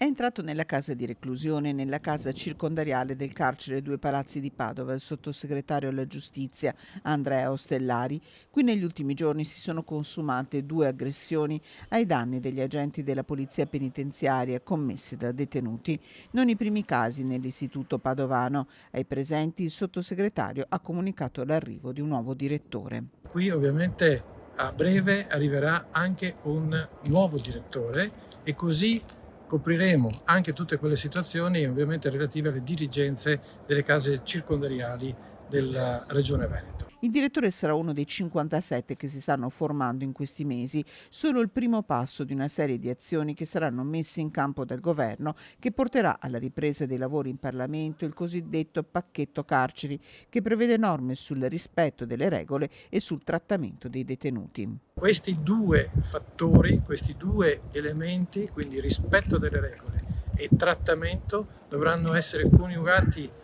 È entrato nella casa di reclusione, nella casa circondariale del carcere Due Palazzi di Padova, il sottosegretario alla giustizia Andrea Ostellari. Qui negli ultimi giorni si sono consumate 2 aggressioni ai danni degli agenti della polizia penitenziaria commesse da detenuti. Non i primi casi nell'istituto padovano. Ai presenti il sottosegretario ha comunicato l'arrivo di un nuovo direttore. Qui ovviamente a breve arriverà anche un nuovo direttore e così copriremo anche tutte quelle situazioni ovviamente relative alle dirigenze delle case circondariali della Regione Veneto. Il direttore sarà uno dei 57 che si stanno formando in questi mesi, solo il primo passo di una serie di azioni che saranno messe in campo dal governo, che porterà alla ripresa dei lavori in Parlamento il cosiddetto pacchetto carceri, che prevede norme sul rispetto delle regole e sul trattamento dei detenuti. Questi due fattori, questi due elementi, quindi rispetto delle regole e trattamento, dovranno essere coniugati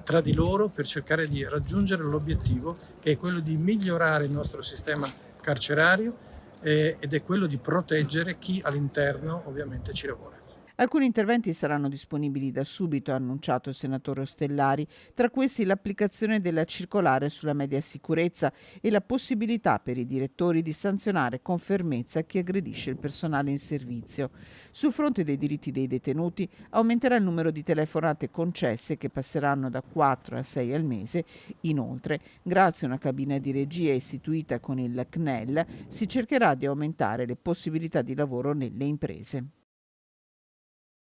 tra di loro per cercare di raggiungere l'obiettivo che è quello di migliorare il nostro sistema carcerario ed è quello di proteggere chi all'interno ovviamente ci lavora. Alcuni interventi saranno disponibili da subito, ha annunciato il senatore Ostellari, tra questi l'applicazione della circolare sulla media sicurezza e la possibilità per i direttori di sanzionare con fermezza chi aggredisce il personale in servizio. Sul fronte dei diritti dei detenuti aumenterà il numero di telefonate concesse che passeranno da 4 a 6 al mese. Inoltre, grazie a una cabina di regia istituita con il CNEL, si cercherà di aumentare le possibilità di lavoro nelle imprese.